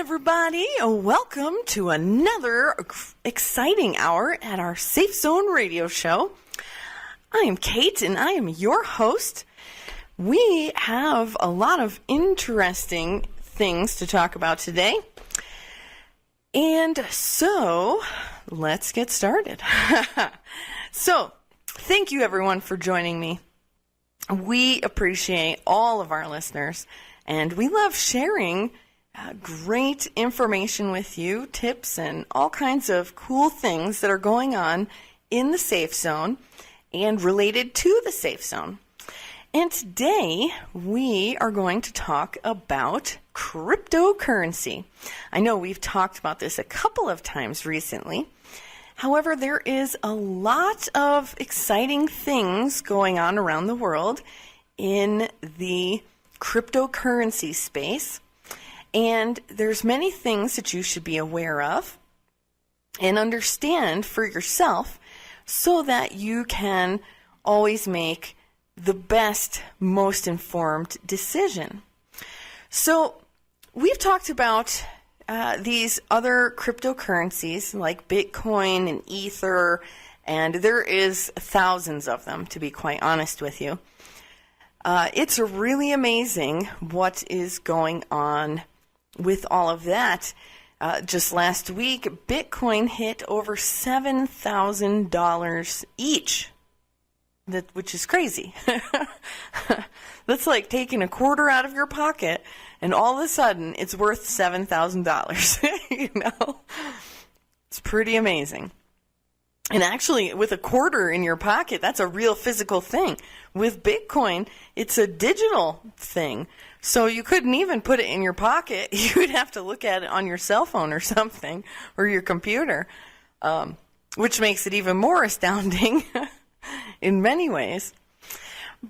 everybody. Welcome to another exciting hour at our Safe Zone radio show. I am Kate, and I am your host. We have a lot of interesting things to talk about today. And so, let's get started. So, thank you everyone for joining me. We appreciate all of our listeners, and we love sharing great information with you, tips, and all kinds of cool things that are going on in the Safe Zone and related to the Safe Zone. And today, we are going to talk about cryptocurrency. I know we've talked about this a couple of times recently. However, there is a lot of exciting things going on around the world in the cryptocurrency space. And there's many things that you should be aware of and understand for yourself so that you can always make the best, most informed decision. So we've talked about these other cryptocurrencies like Bitcoin and Ether, and there is thousands of them, to be quite honest with you. It's really amazing what is going on with all of that. Just last week, Bitcoin hit over $7,000 each, which is crazy. That's like taking a quarter out of your pocket, and all of a sudden, it's worth $7,000. You know, it's pretty amazing. And actually, with a quarter in your pocket, that's a real physical thing. With Bitcoin, it's a digital thing. So you couldn't even put it in your pocket. You would have to look at it on your cell phone or something, or your computer, which makes it even more astounding in many ways.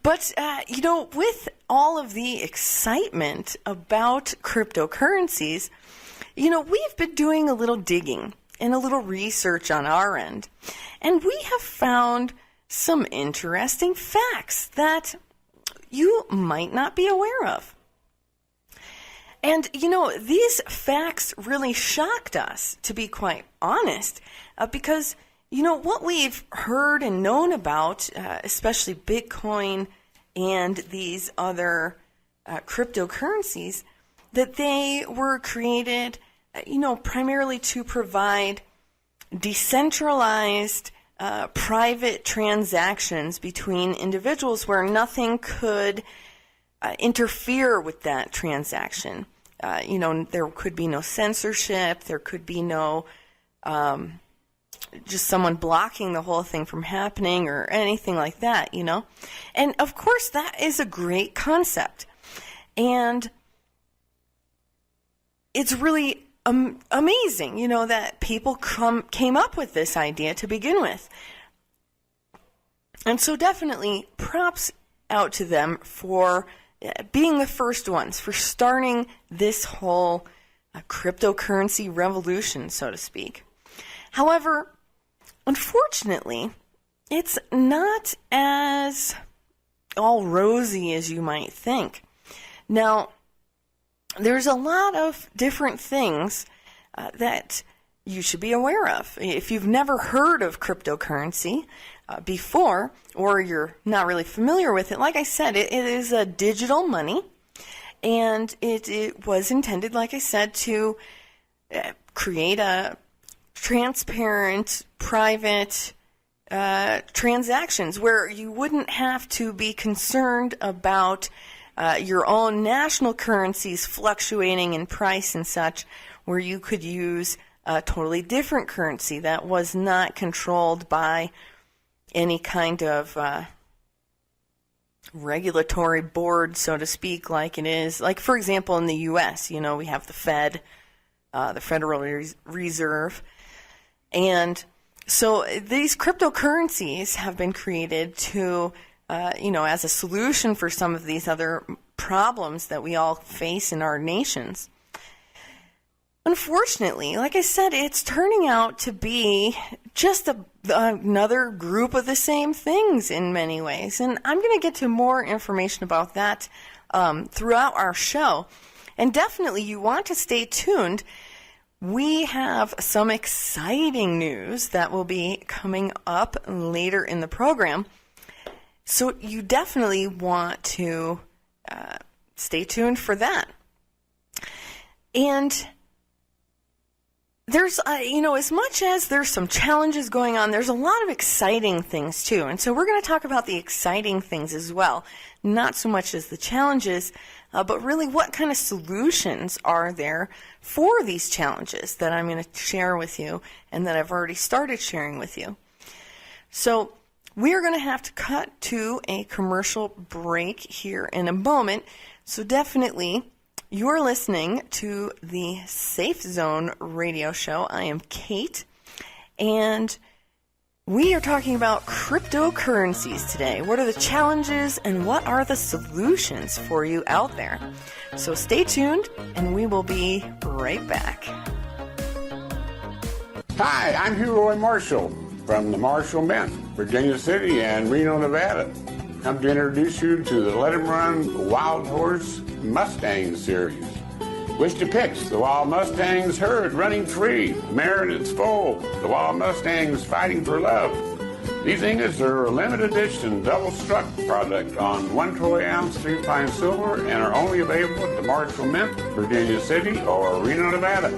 But, with all of the excitement about cryptocurrencies, we've been doing a little digging and a little research on our end. And we have found some interesting facts that you might not be aware of. And, these facts really shocked us, to be quite honest, because, what we've heard and known about, especially Bitcoin and these other cryptocurrencies, that they were created, primarily to provide decentralized private transactions between individuals where nothing could interfere with that transaction. There could be no censorship, there could be no just someone blocking the whole thing from happening or anything like that, And of course, that is a great concept. And it's really amazing, that people came up with this idea to begin with. And so definitely props out to them for being the first ones, for starting this whole cryptocurrency revolution, so to speak. However, unfortunately, it's not as all rosy as you might think. Now, there's a lot of different things that you should be aware of. If you've never heard of cryptocurrency before, or you're not really familiar with it, like I said, it is a digital money, and it was intended, like I said, to create a transparent, private transactions where you wouldn't have to be concerned about your own national currencies fluctuating in price and such, where you could use a totally different currency that was not controlled by any kind of regulatory board, so to speak, like it is. Like, for example, in the U.S., we have the Fed, the Federal Reserve. And so these cryptocurrencies have been created to, as a solution for some of these other problems that we all face in our nations. Unfortunately, like I said, it's turning out to be just another group of the same things in many ways. And I'm going to get to more information about that throughout our show. And definitely you want to stay tuned. We have some exciting news that will be coming up later in the program. So you definitely want to stay tuned for that. And there's, as much as there's some challenges going on, there's a lot of exciting things too. And so we're going to talk about the exciting things as well. Not so much as the challenges, but really what kind of solutions are there for these challenges that I'm going to share with you and that I've already started sharing with you. So we are going to have to cut to a commercial break here in a moment. So definitely, you're listening to the Safe Zone radio show. I am Kate, and we are talking about cryptocurrencies today. What are the challenges and what are the solutions for you out there? So stay tuned, and we will be right back. Hi, I'm Hugh Roy Marshall from the Marshall Mint, Virginia City and Reno, Nevada. I'm to introduce you to the Let 'em Run Wild Horse Mustang series, which depicts the Wild Mustangs herd running free, the mare and its foal, the Wild Mustangs fighting for love. These ingots are a limited edition double-struck product on 1 troy ounce 3 fine silver and are only available at the Marshall Mint, Virginia City or Reno, Nevada.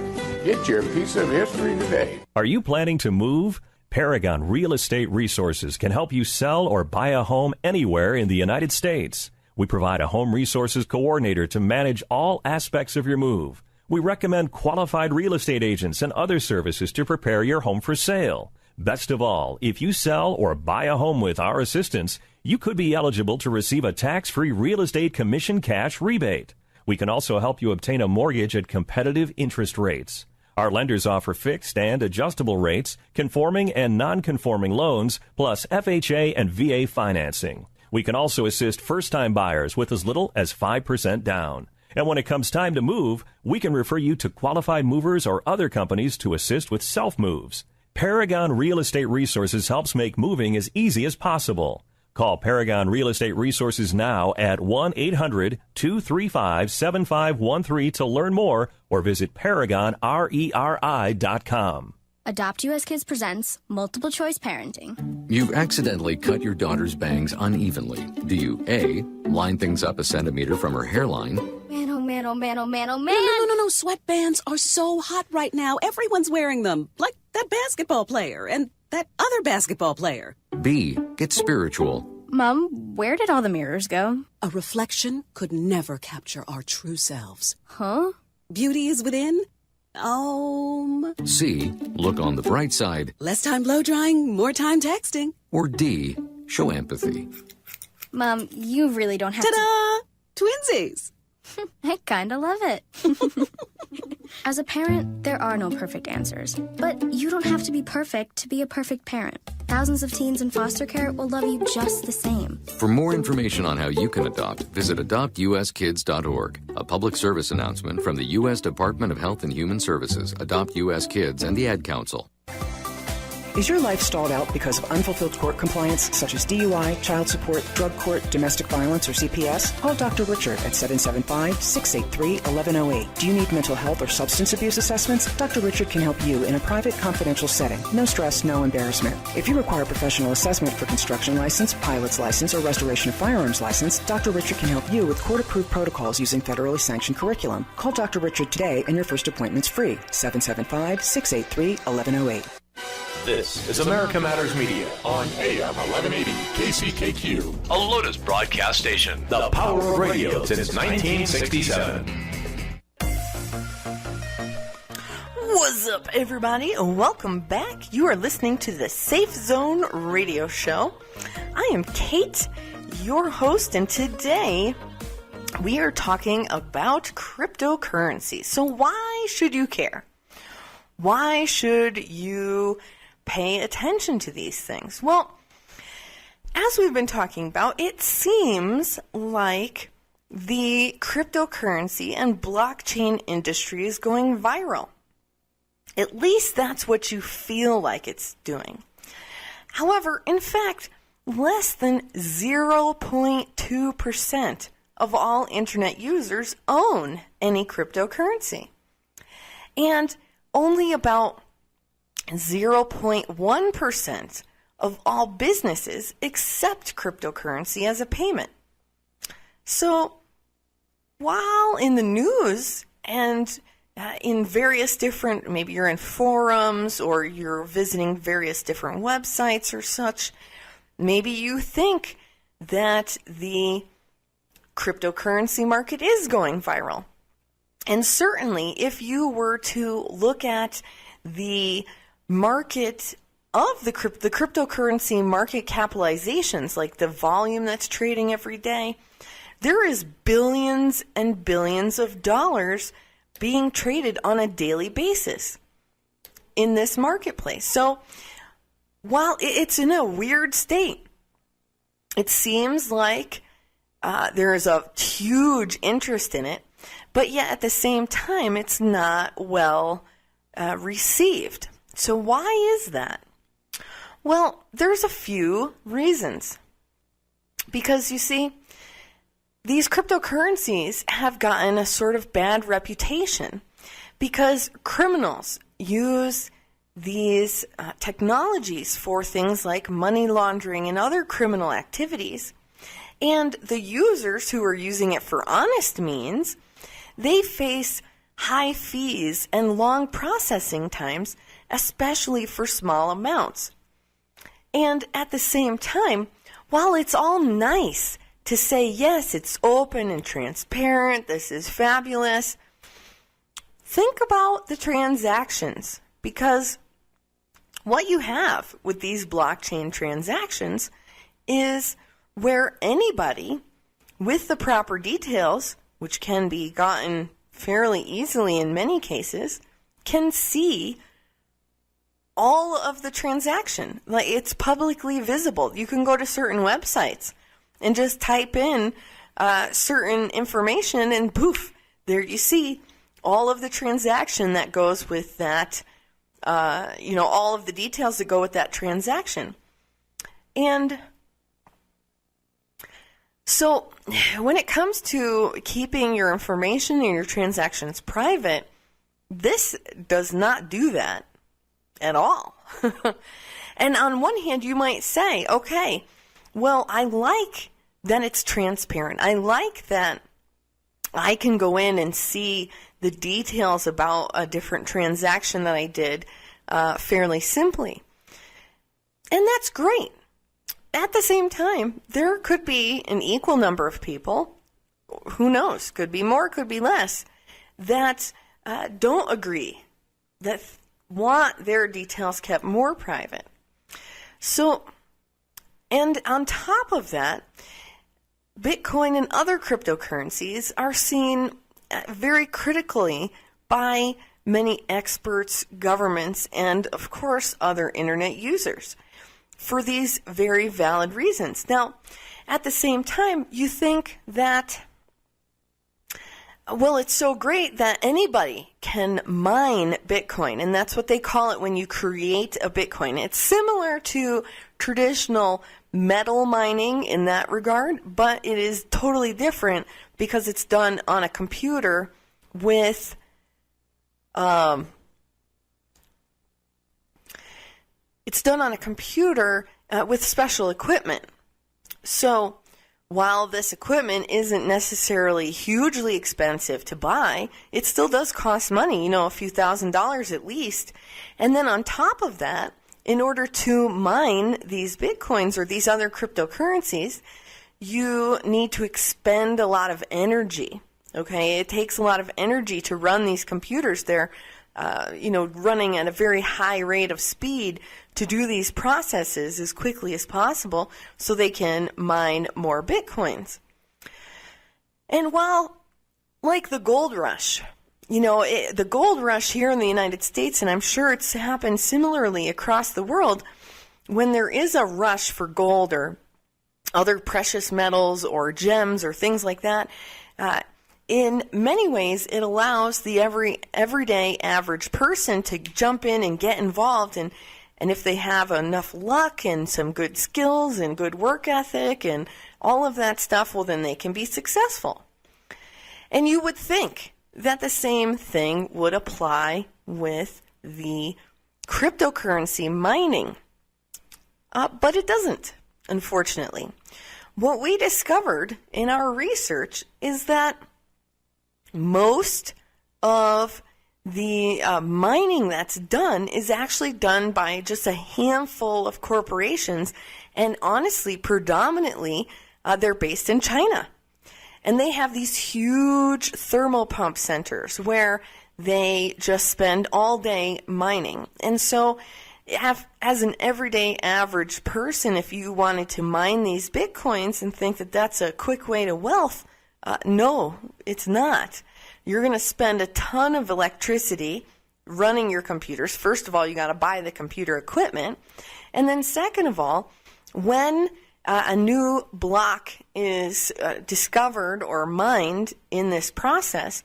Get your piece of history today. Are you planning to move? Paragon Real Estate Resources can help you sell or buy a home anywhere in the United States. We provide a home resources coordinator to manage all aspects of your move. We recommend qualified real estate agents and other services to prepare your home for sale. Best of all, if you sell or buy a home with our assistance, you could be eligible to receive a tax-free real estate commission cash rebate. We can also help you obtain a mortgage at competitive interest rates. Our lenders offer fixed and adjustable rates, conforming and non-conforming loans, plus FHA and VA financing. We can also assist first-time buyers with as little as 5% down. And when it comes time to move, we can refer you to qualified movers or other companies to assist with self-moves. Paragon Real Estate Resources helps make moving as easy as possible. Call Paragon Real Estate Resources now at 1-800-235-7513 to learn more or visit ParagonRERI.com. Adopt US Kids presents Multiple Choice Parenting. You've accidentally cut your daughter's bangs unevenly. Do you A, line things up a centimeter from her hairline? Man, oh man, oh man, oh man, oh man. No. Sweatbands are so hot right now. Everyone's wearing them. Like that basketball player and that other basketball player. B, get spiritual. Mom, where did all the mirrors go? A reflection could never capture our true selves. Huh? Beauty is within. C, look on the bright side. Less time blow drying, more time texting. Or D, show empathy. Mom, you really don't have Ta-da! Twinsies! I kinda love it. As a parent, there are no perfect answers. But you don't have to be perfect to be a perfect parent. Thousands of teens in foster care will love you just the same. For more information on how you can adopt, visit adoptuskids.org. A public service announcement from the U.S. Department of Health and Human Services, Adopt U.S. Kids, and the Ad Council. Is your life stalled out because of unfulfilled court compliance, such as DUI, child support, drug court, domestic violence, or CPS? Call Dr. Richard at 775-683-1108. Do you need mental health or substance abuse assessments? Dr. Richard can help you in a private, confidential setting. No stress, no embarrassment. If you require professional assessment for construction license, pilot's license, or restoration of firearms license, Dr. Richard can help you with court-approved protocols using federally sanctioned curriculum. Call Dr. Richard today and your first appointment's free. 775-683-1108. This is America Matters Media on AM 1180 KCKQ, a Lotus broadcast station. The power of radio since 1967. What's up, everybody? Welcome back. You are listening to the Safe Zone radio show. I am Kate, your host, and today we are talking about cryptocurrency. So why should you care? Why should you pay attention to these things? Well, as we've been talking about, it seems like the cryptocurrency and blockchain industry is going viral. At least that's what you feel like it's doing. However, in fact, less than 0.2% of all internet users own any cryptocurrency. And only about 0.1% of all businesses accept cryptocurrency as a payment. So, while in the news and in various different, maybe you're in forums or you're visiting various different websites or such, maybe you think that the cryptocurrency market is going viral. And certainly, if you were to look at the market of the cryptocurrency market capitalizations, like the volume that's trading every day, there is billions and billions of dollars being traded on a daily basis in this marketplace. So while it's in a weird state, it seems like there is a huge interest in it, but yet at the same time, it's not well received. So why is that? Well, there's a few reasons. Because you see, these cryptocurrencies have gotten a sort of bad reputation because criminals use these technologies for things like money laundering and other criminal activities. And the users who are using it for honest means, they face high fees and long processing times, especially for small amounts. And at the same time, while it's all nice to say, yes, it's open and transparent, this is fabulous, think about the transactions, because what you have with these blockchain transactions is where anybody with the proper details, which can be gotten fairly easily in many cases, can see all of the transaction. Like, it's publicly visible. You can go to certain websites and just type in certain information and poof, there you see all of the transaction that goes with that, all of the details that go with that transaction. And so when it comes to keeping your information and your transactions private, this does not do that at all. And on one hand, you might say, okay, well, I like that it's transparent. I like that I can go in and see the details about a different transaction that I did fairly simply. And that's great. At the same time, there could be an equal number of people, who knows, could be more, could be less, that don't agree, that want their details kept more private. So, and on top of that, Bitcoin and other cryptocurrencies are seen very critically by many experts, governments, and of course other internet users for these very valid reasons. Now, at the same time, you think that, well, it's so great that anybody can mine Bitcoin, and that's what they call it when you create a Bitcoin. It's similar to traditional metal mining in that regard, but it is totally different because it's done on a computer with special equipment. So while this equipment isn't necessarily hugely expensive to buy, it still does cost money, a few $1,000s at least. And then on top of that, in order to mine these Bitcoins or these other cryptocurrencies, you need to expend a lot of energy. Okay, it takes a lot of energy to run these computers. They're, running at a very high rate of speed to do these processes as quickly as possible so they can mine more Bitcoins. And while, like the gold rush, the gold rush here in the United States, and I'm sure it's happened similarly across the world, when there is a rush for gold or other precious metals or gems or things like that, in many ways it allows the everyday average person to jump in and get involved, and if they have enough luck and some good skills and good work ethic and all of that stuff, well, then they can be successful. And you would think that the same thing would apply with the cryptocurrency mining. But it doesn't, unfortunately. What we discovered in our research is that most of the mining that's done is actually done by just a handful of corporations, and honestly, predominantly, they're based in China. And they have these huge thermal pump centers where they just spend all day mining. And so, as an everyday average person, if you wanted to mine these Bitcoins and think that that's a quick way to wealth, no, it's not. You're going to spend a ton of electricity running your computers. First of all, you got to buy the computer equipment. And then second of all, when a new block is discovered or mined in this process,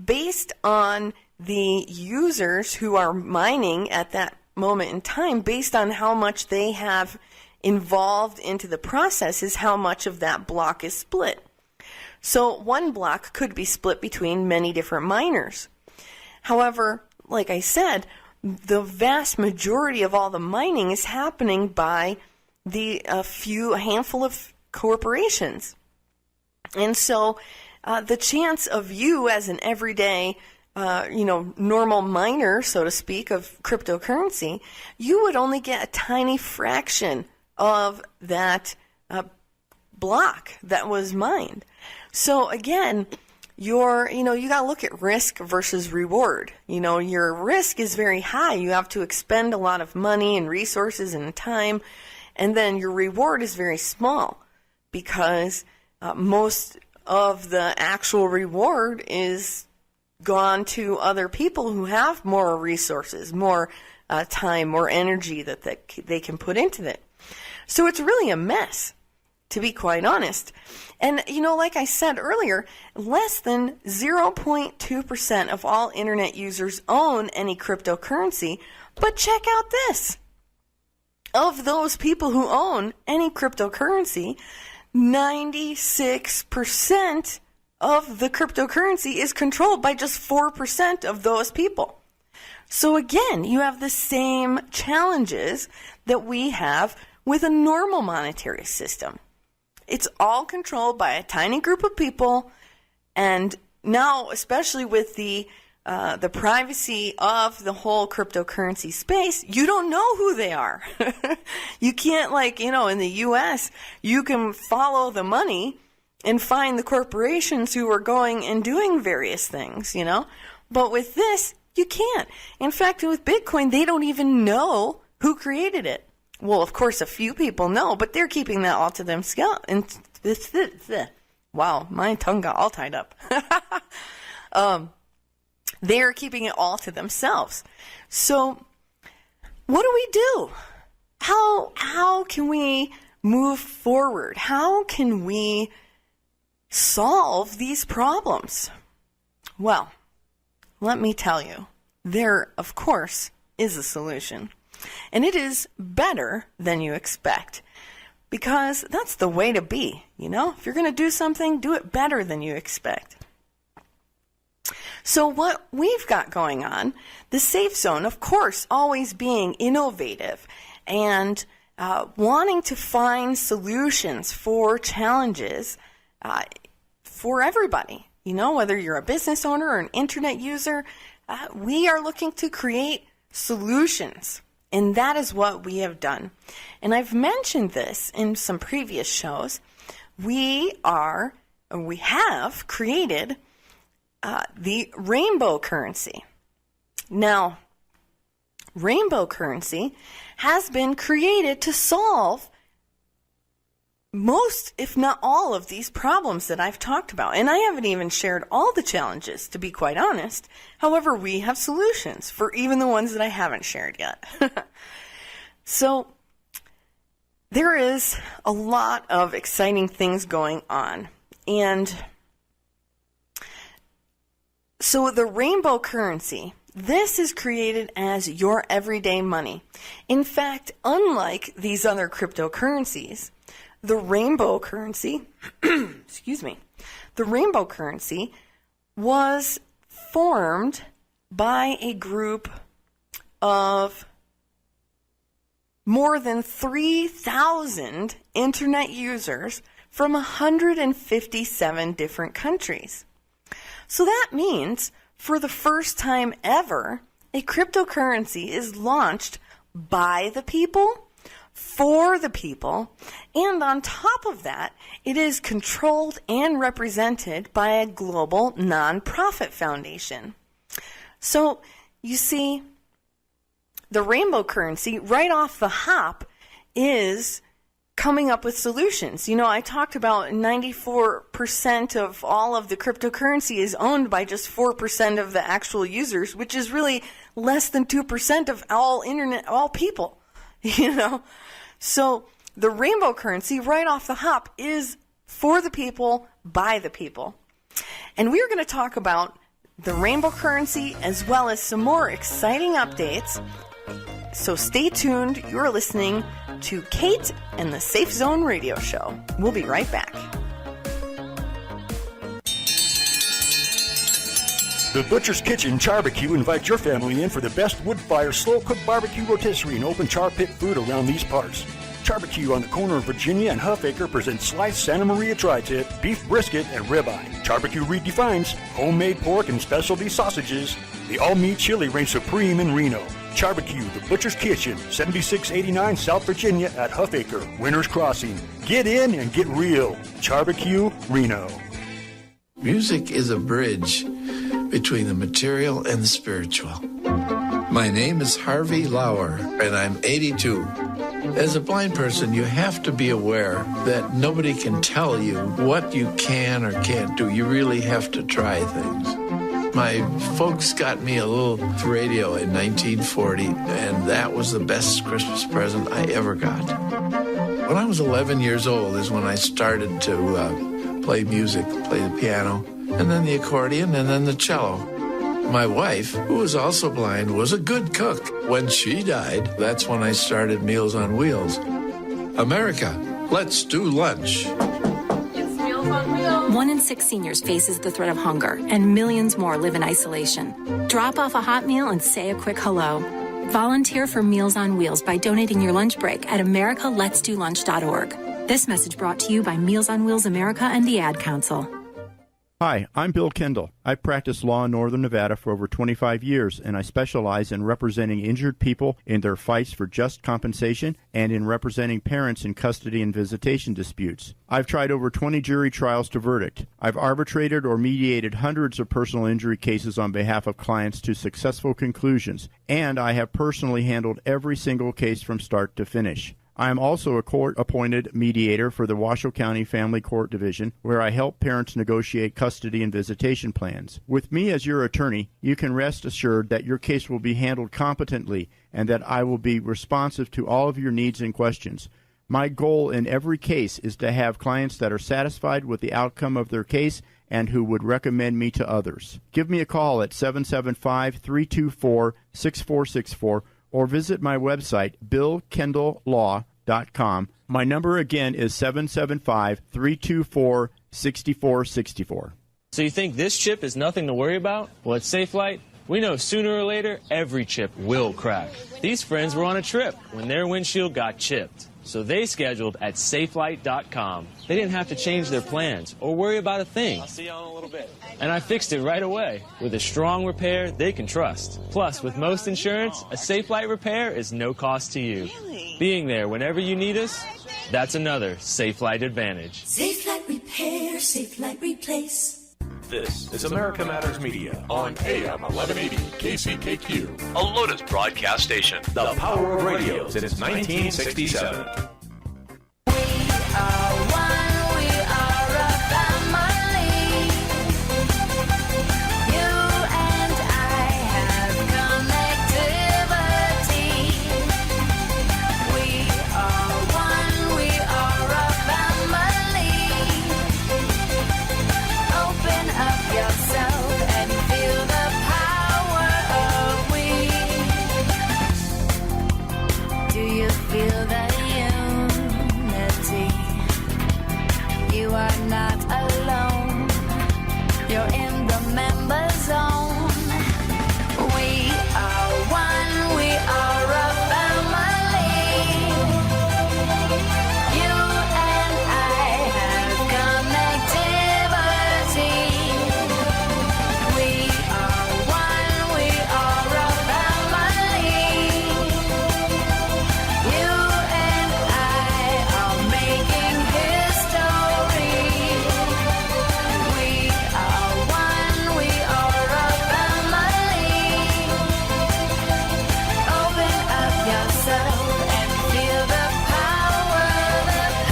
based on the users who are mining at that moment in time, based on how much they have involved into the process, is how much of that block is split. So one block could be split between many different miners. However, like I said, the vast majority of all the mining is happening by a handful of corporations. And so the chance of you as an everyday, normal miner, so to speak, of cryptocurrency, you would only get a tiny fraction of that block that was mined. So again, you got to look at risk versus reward. Your risk is very high. You have to expend a lot of money and resources and time. And then your reward is very small because most of the actual reward is gone to other people who have more resources, more time, more energy that they can put into it. So it's really a mess, to be quite honest. And, like I said earlier, less than 0.2% of all internet users own any cryptocurrency. But check out this. Of those people who own any cryptocurrency, 96% of the cryptocurrency is controlled by just 4% of those people. So again, you have the same challenges that we have with a normal monetary system. It's all controlled by a tiny group of people, and now, especially with the privacy of the whole cryptocurrency space, you don't know who they are. You can't, in the U.S., you can follow the money and find the corporations who are going and doing various things, But with this, you can't. In fact, with Bitcoin, they don't even know who created it. Well, of course, a few people know, but they're keeping that all to themselves. And wow, my tongue got all tied up. They're keeping it all to themselves. So what do we do? How can we move forward? How can we solve these problems? Well, let me tell you, there, of course, is a solution. And it is better than you expect, because that's the way to be, If you're going to do something, do it better than you expect. So what we've got going on, the Safe Zone, of course, always being innovative and wanting to find solutions for challenges for everybody. Whether you're a business owner or an internet user, we are looking to create solutions. And that is what we have done. And I've mentioned this in some previous shows. We have created the rainbow currency. Now, rainbow currency has been created to solve most, if not all, of these problems that I've talked about. And I haven't even shared all the challenges, to be quite honest. However, we have solutions for even the ones that I haven't shared yet. So there is a lot of exciting things going on. And so the rainbow currency, this is created as your everyday money. In fact, unlike these other cryptocurrencies, the rainbow currency, excuse me, the rainbow currency was formed by a group of more than 3,000 internet users from 157 different countries. So that means for the first time ever, a cryptocurrency is launched by the people, for the people, and on top of that, it is controlled and represented by a global nonprofit foundation. So, you see, the rainbow currency, right off the hop, is coming up with solutions. You know, I talked about 94% of all of the cryptocurrency is owned by just 4% of the actual users, which is really less than 2% of all people, you know. So the rainbow currency right off the hop is for the people, by the people. And we're going to talk about the rainbow currency as well as some more exciting updates. So stay tuned. You're listening to Kate and the Safe Zone Radio Show. We'll be right back. The Butcher's Kitchen Charbecue invites your family in for the best wood-fire, slow-cooked barbecue rotisserie and open char pit food around these parts. Charbecue on the corner of Virginia and Huffaker presents sliced Santa Maria tri-tip, beef brisket, and ribeye. Charbecue redefines homemade pork and specialty sausages. The all-meat chili reigns supreme in Reno. Charbecue, the Butcher's Kitchen, 7689 South Virginia at Huffaker, Winners Crossing. Get in and get real. Charbecue, Reno. Music is a bridge between the material and the spiritual. My name is Harvey Lauer, and I'm 82. As a blind person, you have to be aware that nobody can tell you what you can or can't do. You really have to try things. My folks got me a little radio in 1940, and that was the best Christmas present I ever got. When I was 11 years old is when I started to play music, play the piano, and then the accordion, and then the cello. My wife, who was also blind, was a good cook. When she died, that's when I started Meals on Wheels. America, let's do lunch. 1 in 6 seniors faces the threat of hunger, and millions more live in isolation. Drop off a hot meal and say a quick hello. Volunteer for Meals on Wheels by donating your lunch break at americaletsdolunch.org. This message brought to you by Meals on Wheels America and the Ad Council. Hi, I'm Bill Kendall. I've practiced law in Northern Nevada for over 25 years, and I specialize in representing injured people in their fights for just compensation and in representing parents in custody and visitation disputes. I've tried over 20 jury trials to verdict. I've arbitrated or mediated hundreds of personal injury cases on behalf of clients to successful conclusions, and I have personally handled every single case from start to finish. I am also a court-appointed mediator for the Washoe County Family Court Division, where I help parents negotiate custody and visitation plans. With me as your attorney, you can rest assured that your case will be handled competently and that I will be responsive to all of your needs and questions. My goal in every case is to have clients that are satisfied with the outcome of their case and who would recommend me to others. Give me a call at 775-324-6464 or visit my website, billkendalllaw.com. My number again is 775-324-6464. So you think this chip is nothing to worry about? Well, at SafeLight, we know sooner or later, every chip will crack. These friends were on a trip when their windshield got chipped. So they scheduled at SafeLight.com. They didn't have to change their plans or worry about a thing. I'll see you in a little bit. And I fixed it right away with a strong repair they can trust. Plus, with most insurance, a SafeLight repair is no cost to you. Really? Being there whenever you need us, that's another SafeLight advantage. SafeLight Repair, SafeLight Replace. This is America Matters Media on AM 1180 KCKQ, a Lotus broadcast station. The power of radio since 1967. Feel the are not alone. You're in the member zone. We are one, we are a family. You and I have connectivity. We are one, we are a family. You and I are making history. We are one, we are a family. Open up yourself and feel the power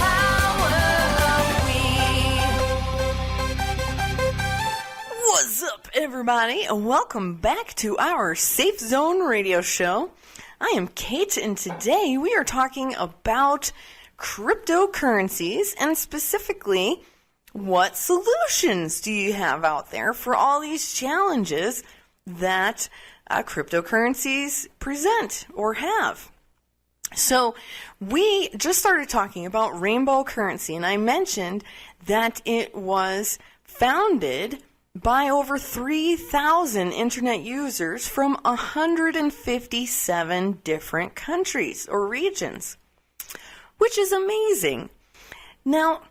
of we. What's up, everybody? And welcome back to our Safe Zone radio show. I am Kate, and today we are talking about cryptocurrencies, and specifically, what solutions do you have out there for all these challenges that cryptocurrencies present or have? So we just started talking about rainbow currency, and I mentioned that it was founded by over 3,000 internet users from 157 different countries or regions, which is amazing. Now,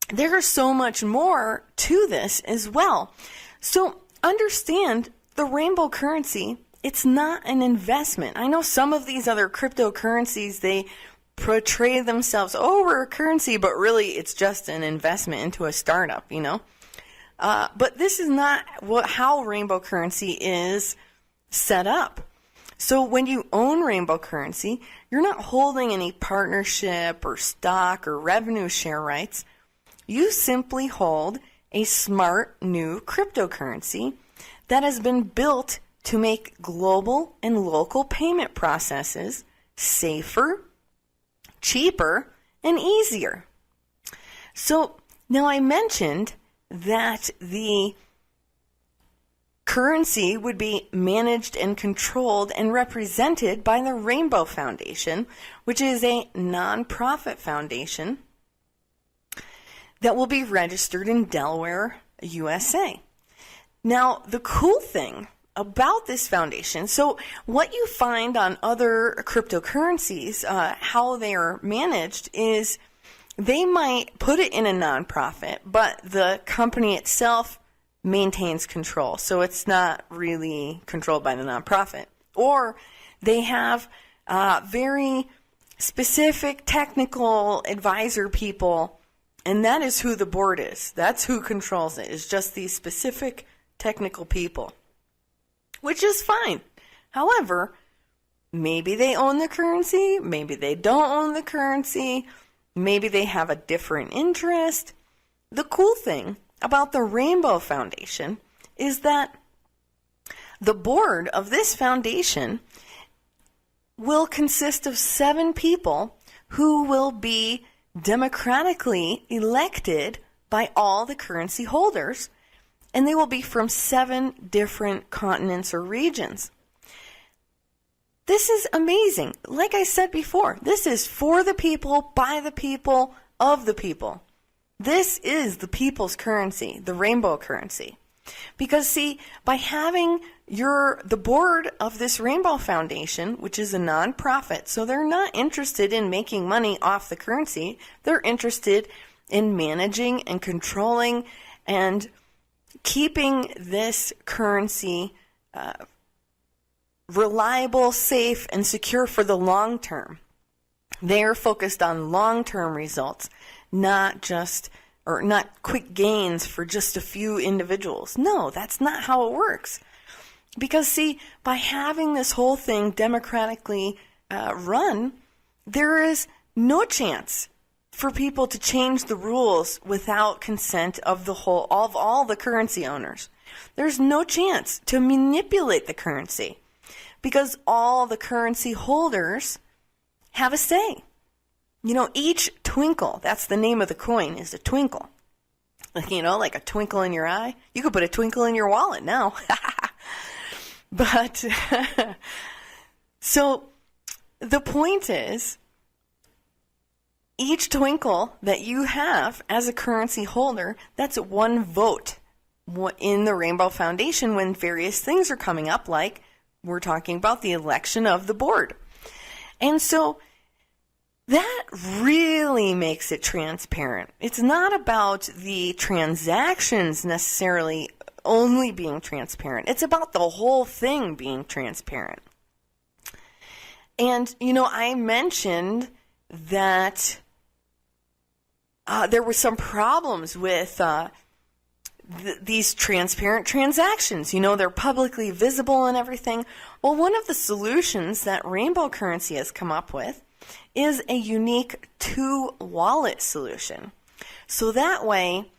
there's so much more to this as well. So understand the rainbow currency, it's not an investment. I know some of these other cryptocurrencies, they portray themselves, oh, we're a currency, but really it's just an investment into a startup, you know? But this is not how rainbow currency is set up. So when you own rainbow currency, you're not holding any partnership or stock or revenue share rights. You simply hold a smart new cryptocurrency that has been built to make global and local payment processes safer, cheaper, and easier. So now I mentioned that the currency would be managed and controlled and represented by the Rainbow Foundation, which is a nonprofit foundation that will be registered in Delaware, USA. Now, the cool thing about this foundation, so what you find on other cryptocurrencies, how they are managed is they might put it in a nonprofit, but the company itself maintains control. So it's not really controlled by the nonprofit. Or they have very specific technical advisor people, and that is who the board is. That's who controls it, is just these specific technical people, which is fine. However, maybe they own the currency, maybe they don't own the currency, maybe they have a different interest. The cool thing about the Rainbow Foundation is that the board of this foundation will consist of 7 people who will be democratically elected by all the currency holders, and they will be from 7 different continents or regions. This is amazing. Like I said before, this is for the people, by the people, of the people. This is the people's currency, the rainbow currency. Because see, by having the board of this Rainbow Foundation, which is a nonprofit, so they're not interested in making money off the currency, they're interested in managing and controlling and keeping this currency reliable, safe, and secure for the long term. They're focused on long-term results, not quick gains for just a few individuals. No, that's not how it works. Because see, by having this whole thing democratically run, there is no chance for people to change the rules without consent of all the currency owners. There's no chance to manipulate the currency because all the currency holders have a say. You know, each twinkle, that's the name of the coin, is a twinkle. Like a twinkle in your eye. You could put a twinkle in your wallet now. But, so the point is, each twinkle that you have as a currency holder, that's one vote in the Rainbow Foundation when various things are coming up, like we're talking about the election of the board. And so that really makes it transparent. It's not about the transactions necessarily only being transparent. It's about the whole thing being transparent. And, I mentioned that there were some problems with these transparent transactions. They're publicly visible and everything. Well, one of the solutions that Rainbow Currency has come up with is a unique two-wallet solution. So that way,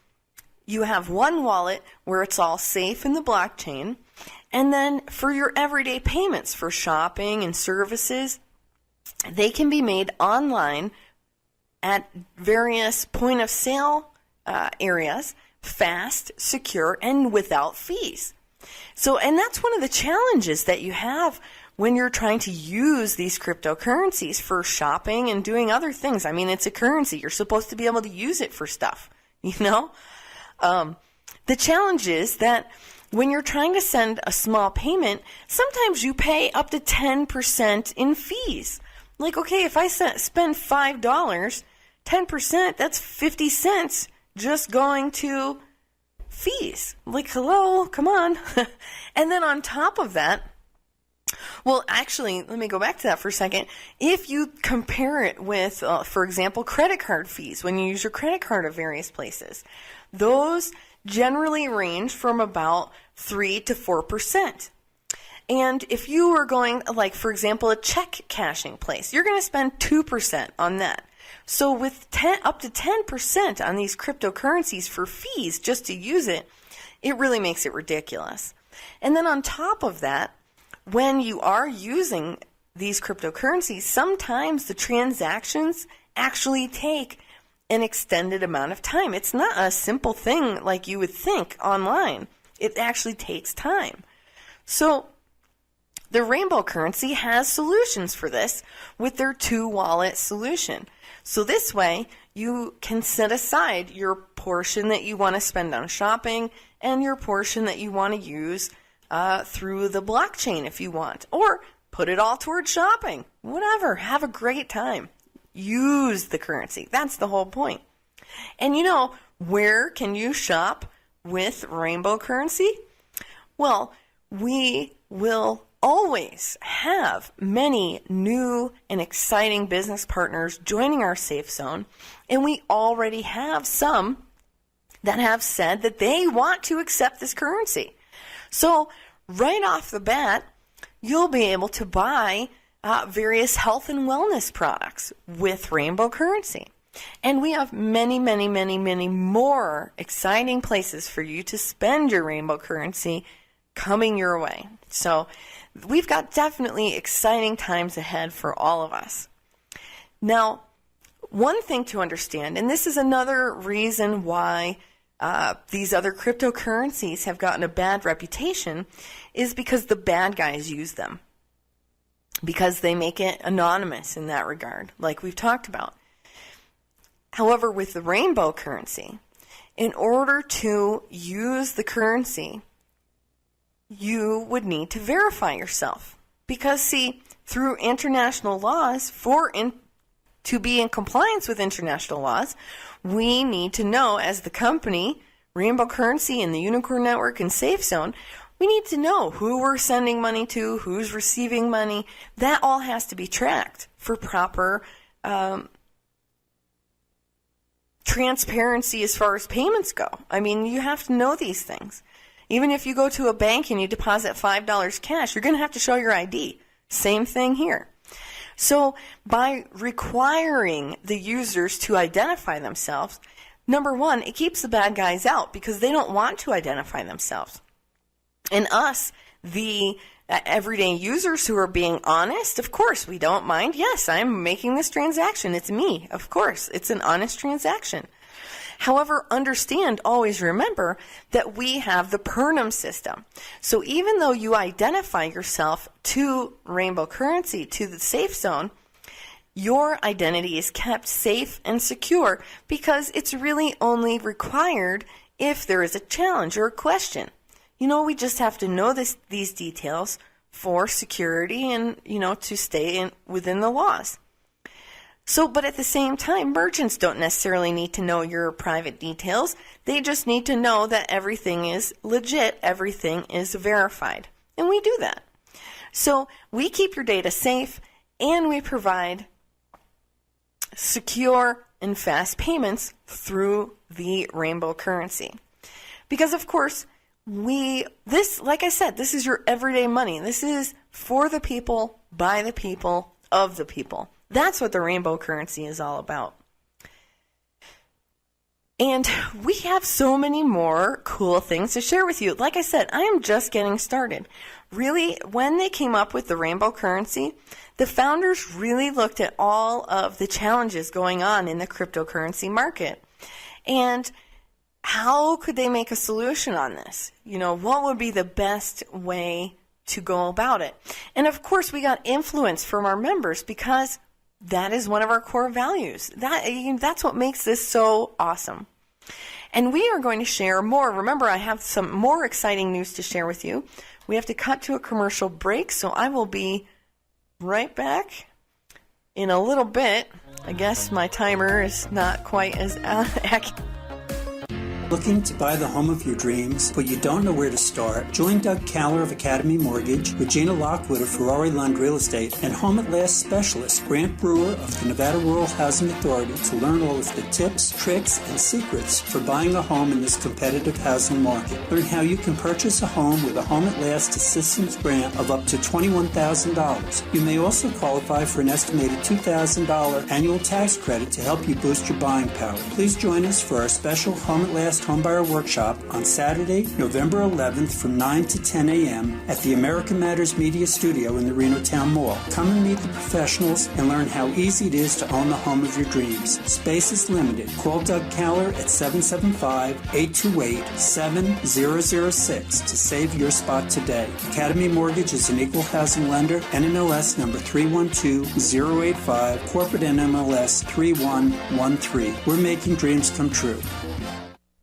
you have one wallet where it's all safe in the blockchain, and then for your everyday payments, for shopping and services, they can be made online at various point-of-sale areas, fast, secure, and without fees. And that's one of the challenges that you have when you're trying to use these cryptocurrencies for shopping and doing other things. I mean, it's a currency. You're supposed to be able to use it for stuff, The challenge is that when you're trying to send a small payment, sometimes you pay up to 10% in fees. Like, okay, if I spend $5, 10%, that's 50 cents just going to fees. Like, hello, come on. And then on top of that, well, actually, let me go back to that for a second. If you compare it with, for example, credit card fees, when you use your credit card at various places, those generally range from about 3 to 4%. And if you were going, like, for example, a check cashing place, you're going to spend 2% on that. So with up to 10% on these cryptocurrencies for fees just to use it, it really makes it ridiculous. And then on top of that, when you are using these cryptocurrencies, sometimes the transactions actually take an extended amount of time. It's not a simple thing like you would think online. It actually takes time. So the Rainbow Currency has solutions for this with their two-wallet solution. So this way, you can set aside your portion that you want to spend on shopping and your portion that you want to use through the blockchain if you want. Or put it all towards shopping. Whatever. Have a great time. Use the currency. That's the whole point. And where can you shop with Rainbow Currency? Well, we will always have many new and exciting business partners joining our Safe Zone, and we already have some that have said that they want to accept this currency. So right off the bat, you'll be able to buy various health and wellness products with Rainbow Currency. And we have many, many, many, many more exciting places for you to spend your Rainbow Currency coming your way. So we've got definitely exciting times ahead for all of us. Now, one thing to understand, and this is another reason why these other cryptocurrencies have gotten a bad reputation, is because the bad guys use them. Because they make it anonymous in that regard, like we've talked about. However, with the Rainbow Currency, in order to use the currency, you would need to verify yourself. Because, see, through international laws, to be in compliance with international laws, we need to know, as the company, Rainbow Currency and the Unicorn Network and SafeZone, we need to know who we're sending money to, who's receiving money. That all has to be tracked for proper transparency as far as payments go. I mean, you have to know these things. Even if you go to a bank and you deposit $5 cash, you're going to have to show your ID. Same thing here. So by requiring the users to identify themselves, number one, it keeps the bad guys out because they don't want to identify themselves. And us, the everyday users who are being honest, of course, we don't mind. Yes, I'm making this transaction. It's me. Of course, it's an honest transaction. However, understand, always remember that we have the Pernum system. So even though you identify yourself to Rainbow Currency, to the Safe Zone, your identity is kept safe and secure because it's really only required if there is a challenge or a question. We just have to know these details for security and, to stay within the laws. But at the same time, merchants don't necessarily need to know your private details. They just need to know that everything is legit, everything is verified. And we do that. So we keep your data safe and we provide secure and fast payments through the rainbow currency. Because of course, like I said, this is your everyday money. This is for the people, by the people, of the people. That's what the rainbow currency is all about. And we have so many more cool things to share with you. Like I said, I am just getting started. Really, when they came up with the rainbow currency, the founders really looked at all of the challenges going on in the cryptocurrency market. And how could they make a solution on this? What would be the best way to go about it? And of course, we got influence from our members because that is one of our core values. That's what makes this so awesome. And we are going to share more. Remember, I have some more exciting news to share with you. We have to cut to a commercial break, so I will be right back in a little bit. I guess my timer is not quite as accurate. Looking to buy the home of your dreams, but you don't know where to start? Join Doug Caller of Academy Mortgage, Regina Lockwood of Ferrari Lund Real Estate, and Home at Last specialist Grant Brewer of the Nevada Rural Housing Authority to learn all of the tips, tricks, and secrets for buying a home in this competitive housing market. Learn how you can purchase a home with a Home at Last assistance grant of up to $21,000. You may also qualify for an estimated $2,000 annual tax credit to help you boost your buying power. Please join us for our special Home at Last Homebuyer Workshop on Saturday, November 11th from 9 to 10 a.m. at the America Matters Media Studio in the Reno Town Mall. Come and meet the professionals and learn how easy it is to own the home of your dreams. Space is limited. Call Doug Caller at 775-828-7006 to save your spot today. Academy Mortgage is an equal housing lender, NMLS number 312085, corporate NMLS 3113. We're making dreams come true.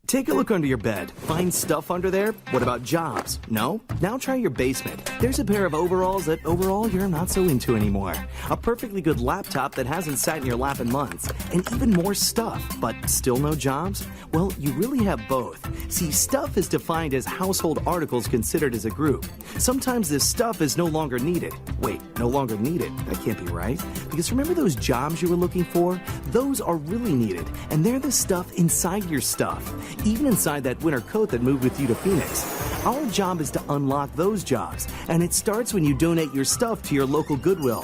Take a look under your bed. Find stuff under there? What about jobs? No? Now try your basement. There's a pair of overalls that overall you're not so into anymore. A perfectly good laptop that hasn't sat in your lap in months. And even more stuff, but still no jobs? Well, you really have both. See, stuff is defined as household articles considered as a group. Sometimes this stuff is no longer needed. Wait, no longer needed? That can't be right. Because remember those jobs you were looking for? Those are really needed, and they're the stuff inside your stuff. Even inside that winter coat that moved with you to Phoenix. Our job is to unlock those jobs, and it starts when you donate your stuff to your local Goodwill.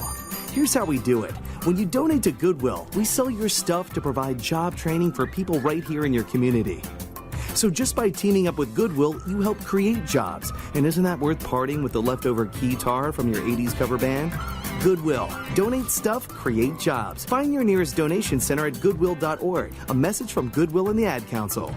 Here's how we do it. When you donate to Goodwill, we sell your stuff to provide job training for people right here in your community. So just by teaming up with Goodwill, you help create jobs. And isn't that worth parting with the leftover guitar from your 80s cover band? Goodwill. Donate stuff, create jobs. Find your nearest donation center at goodwill.org. A message from Goodwill and the Ad Council.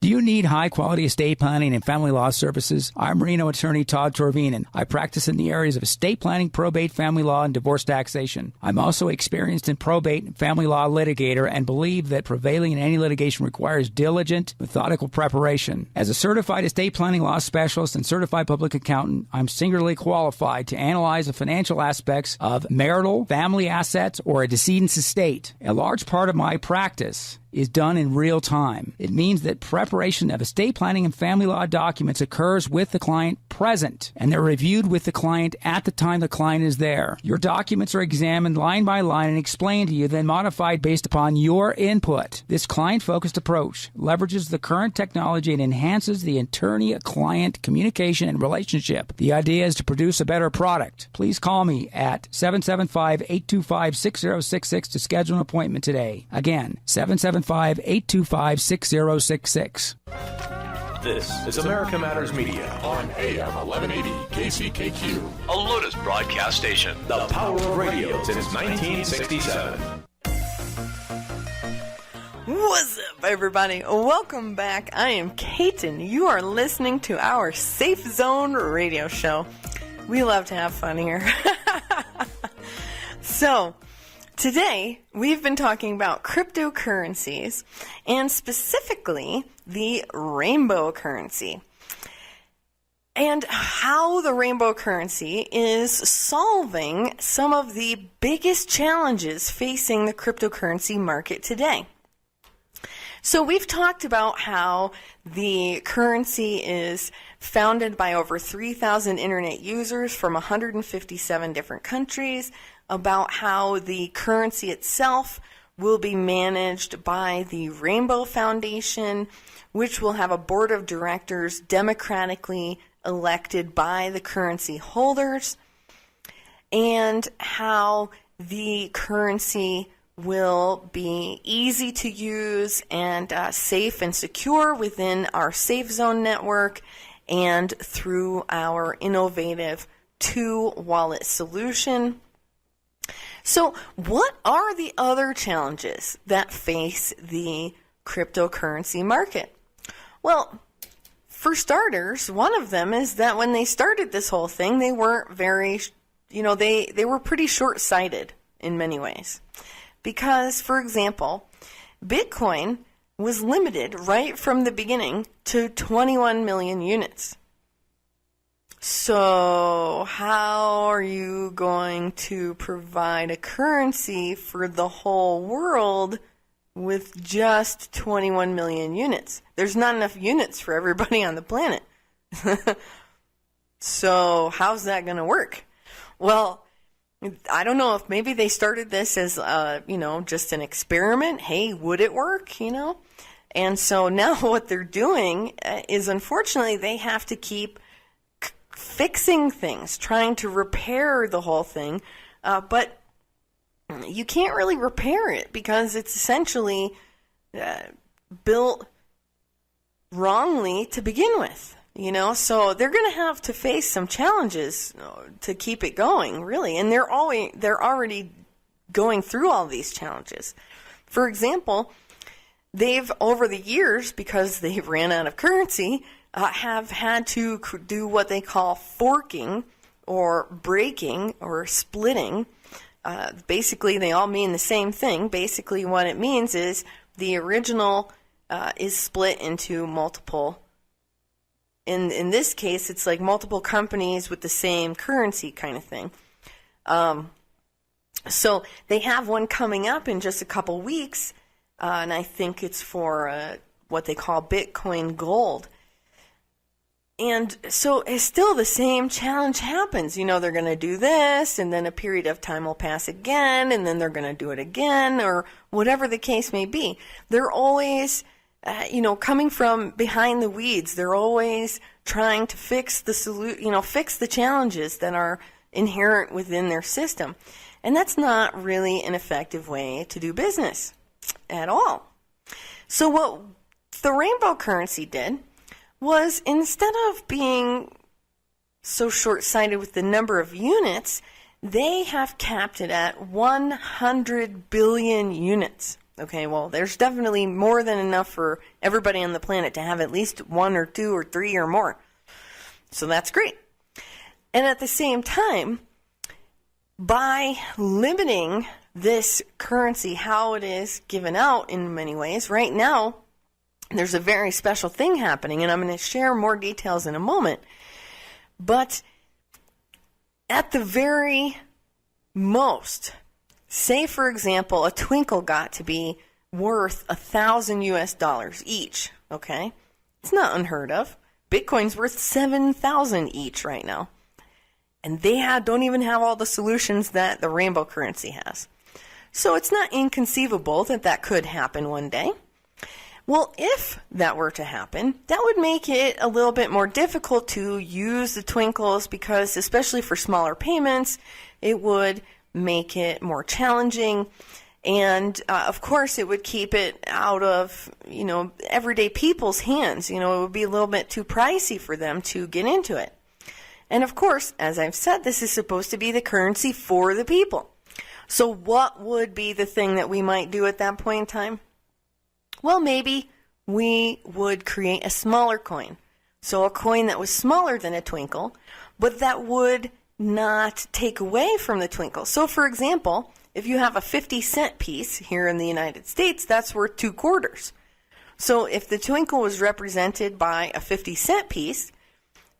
Do you need high-quality estate planning and family law services? I'm Reno attorney Todd Torvinen. I practice in the areas of estate planning, probate, family law, and divorce taxation. I'm also experienced in probate and family law litigator and believe that prevailing in any litigation requires diligent, methodical preparation. As a certified estate planning law specialist and certified public accountant, I'm singularly qualified to analyze the financial aspects of marital, family assets, or a decedent's estate. A large part of my practice is done in real time. It means that preparation of estate planning and family law documents occurs with the client present, and they're reviewed with the client at the time the client is there. Your documents are examined line by line and explained to you, then modified based upon your input. This client-focused approach leverages the current technology and enhances the attorney-client communication and relationship. The idea is to produce a better product. Please call me at 775-825-6066 to schedule an appointment today. Again, 775-825-6066. This is America Matters Media on AM 1180 KCKQ, a Lotus broadcast station. The power of radio since 1967. What's up, everybody? Welcome back. I am Kate, and you are listening to our Safe Zone radio show. We love to have fun here. So, today we've been talking about cryptocurrencies and specifically the rainbow currency and how the rainbow currency is solving some of the biggest challenges facing the cryptocurrency market today. So we've talked about how the currency is founded by over 3,000 internet users from 157 different countries, about how the currency itself will be managed by the Rainbow Foundation, which will have a board of directors democratically elected by the currency holders, and how the currency will be easy to use and safe and secure within our SafeZone network and through our innovative 2-wallet solution. So, what are the other challenges that face the cryptocurrency market? Well, for starters, one of them is that when they started this whole thing, they weren't very, they were pretty short-sighted in many ways. Because, for example, Bitcoin was limited right from the beginning to 21 million units. So, how are you going to provide a currency for the whole world with just 21 million units? There's not enough units for everybody on the planet. So, how's that going to work? Well, I don't know if maybe they started this as, just an experiment. Hey, would it work, And so now what they're doing is, unfortunately, they have to keep fixing things, trying to repair the whole thing. But you can't really repair it because it's essentially built wrongly to begin with. So they're going to have to face some challenges to keep it going, really. And they're already going through all these challenges. For example, they've, over the years, because they ran out of currency, have had to do what they call forking or breaking or splitting. Basically, they all mean the same thing. Basically, what it means is the original is split into multiple. In this case, it's like multiple companies with the same currency kind of thing. So they have one coming up in just a couple weeks, and I think it's for what they call Bitcoin Gold. And so it's still the same challenge happens. They're going to do this, and then a period of time will pass again, and then they're going to do it again, or whatever the case may be. They're always coming from behind the weeds. They're always trying to fix fix the challenges that are inherent within their system. And that's not really an effective way to do business at all. So what the rainbow currency did was, instead of being so short-sighted with the number of units, they have capped it at 100 billion units. Okay, well, there's definitely more than enough for everybody on the planet to have at least 1 or 2 or 3 or more. So that's great. And at the same time, by limiting this currency, how it is given out in many ways, right now, there's a very special thing happening, and I'm going to share more details in a moment. But at the very most, say, for example, a twinkle got to be worth $1,000 each, okay? It's not unheard of. Bitcoin's worth 7,000 each right now. And they don't even have all the solutions that the rainbow currency has. So it's not inconceivable that that could happen one day. Well, if that were to happen, that would make it a little bit more difficult to use the twinkles, because especially for smaller payments, it would make it more challenging. And of course, it would keep it out of, everyday people's hands. It would be a little bit too pricey for them to get into it. And of course, as I've said, this is supposed to be the currency for the people. So what would be the thing that we might do at that point in time? Well, maybe we would create a smaller coin. So a coin that was smaller than a twinkle, but that would not take away from the twinkle. So, for example, if you have a 50-cent piece here in the United States, that's worth 2 quarters. So if the twinkle was represented by a 50-cent piece,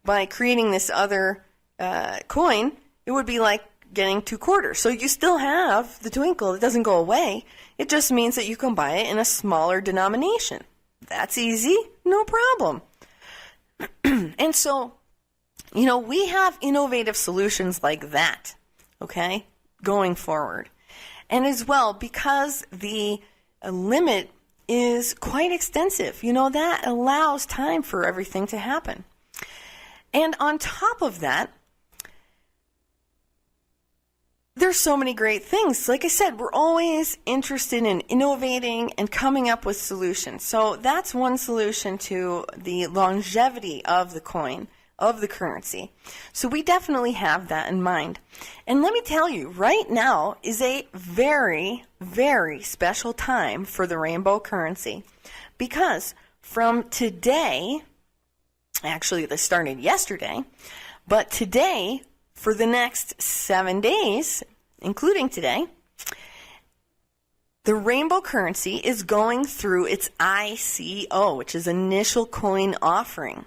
by creating this other coin, it would be like getting 2 quarters. So you still have the twinkle. It doesn't go away. It just means that you can buy it in a smaller denomination. That's easy. No problem. And so, you know, we have innovative solutions like that, okay, going forward. And as well, because the limit is quite extensive, you know, that allows time for everything to happen. And on top of that, there's so many great things. Like I said, we're always interested in innovating and coming up with solutions. So that's one solution to the longevity of the coin, of the currency. So we definitely have that in mind. And let me tell you, right now is a very, very special time for the rainbow currency. Because from today, actually this started yesterday, but today, for the next 7 days, including today, the rainbow currency is going through its ICO, which is initial coin offering,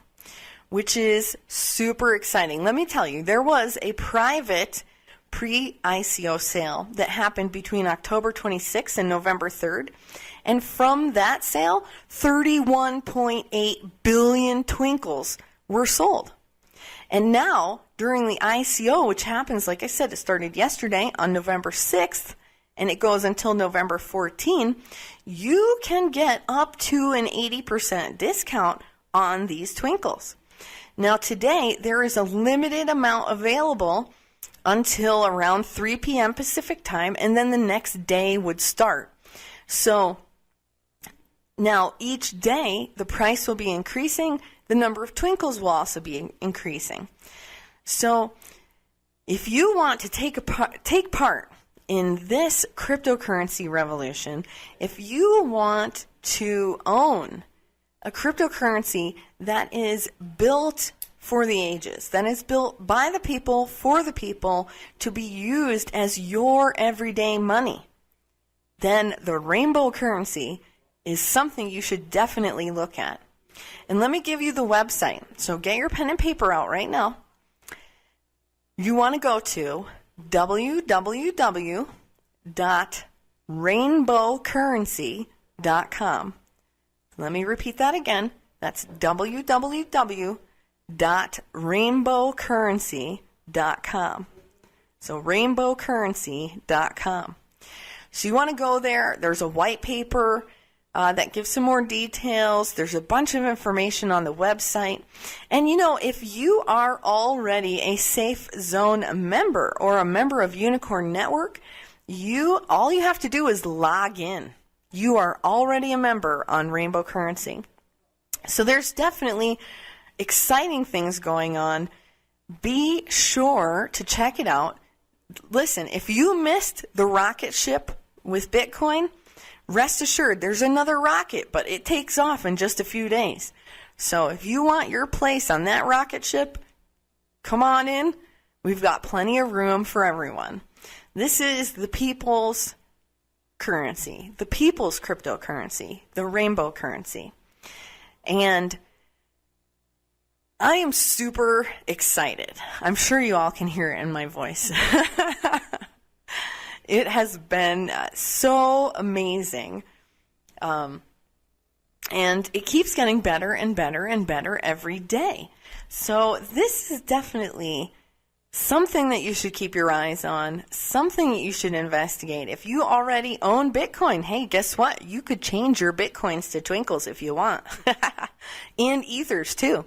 which is super exciting. Let me tell you, there was a private pre-ICO sale that happened between October 26th and November 3rd. And from that sale, 31.8 billion twinkles were sold. And now, during the ICO, which happens, like I said, it started yesterday on November 6th, and it goes until November 14, you can get up to an 80% discount on these twinkles. Now, today, there is a limited amount available until around 3 p.m. Pacific time, and then the next day would start. So, now, each day, the price will be increasing. The number of twinkles will also be increasing. So, if you want to take part in this cryptocurrency revolution, if you want to own a cryptocurrency that is built for the ages, that is built by the people, for the people, to be used as your everyday money, then the rainbow currency is something you should definitely look at. And let me give you the website. So get your pen and paper out right now. You want to go to www.rainbowcurrency.com. Let me repeat that again. That's www.rainbowcurrency.com. So rainbowcurrency.com. So you want to go there. There's a white paper that gives some more details. There's a bunch of information on the website. And you know, if you are already a SafeZone member or a member of Unicorn Network, all you have to do is log in. You are already a member on Rainbow Currency. So there's definitely exciting things going on. Be sure to check it out. Listen, if you missed the rocket ship with Bitcoin, rest assured, there's another rocket, but it takes off in just a few days. So if you want your place on that rocket ship, come on in. We've got plenty of room for everyone. This is the people's currency, the people's cryptocurrency, the rainbow currency. And I am super excited. I'm sure you all can hear it in my voice. It has been so amazing. And it keeps getting better and better and better every day. So this is definitely something that you should keep your eyes on, something that you should investigate. If you already own Bitcoin, hey, guess what? You could change your Bitcoins to twinkles if you want. And ethers too.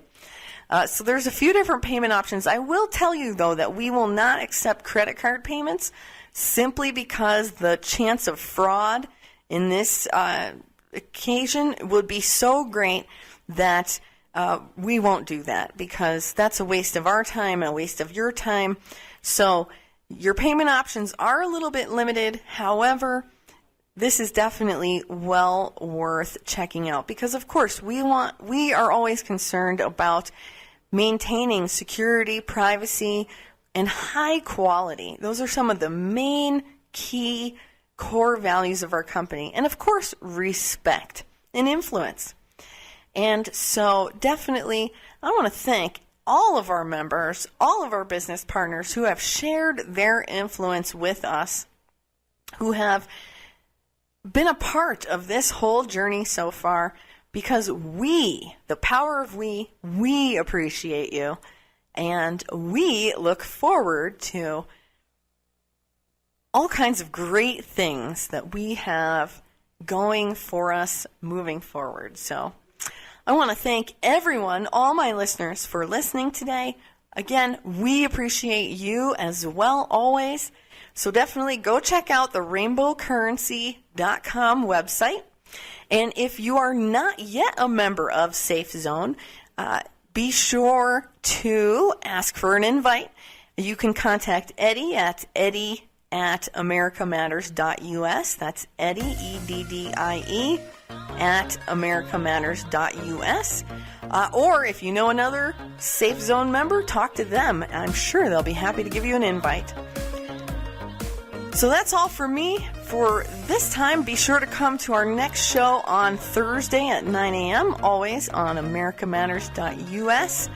So there's a few different payment options. I will tell you, though, that we will not accept credit card payments simply because the chance of fraud in this occasion would be so great that we won't do that, because that's a waste of our time, a waste of your time. So your payment options are a little bit limited. However, this is definitely well worth checking out, because of course we are always concerned about maintaining security, privacy, and high quality. Those are some of the main key core values of our company. And of course, respect and influence. And so definitely, I want to thank all of our members, all of our business partners who have shared their influence with us, who have been a part of this whole journey so far, because we, the power of we appreciate you, and we look forward to all kinds of great things that we have going for us moving forward. So I want to thank everyone, all my listeners, for listening today. Again, we appreciate you as well always. So definitely go check out the rainbowcurrency.com website. And if you are not yet a member of SafeZone, be sure to ask for an invite. You can contact Eddie at americamatters.us. That's Eddie, E-D-D-I-E, at americamatters.us. Or if you know another SafeZone member, talk to them. I'm sure they'll be happy to give you an invite. So that's all for me for this time. Be sure to come to our next show on Thursday at 9 a.m., always on americamatters.us.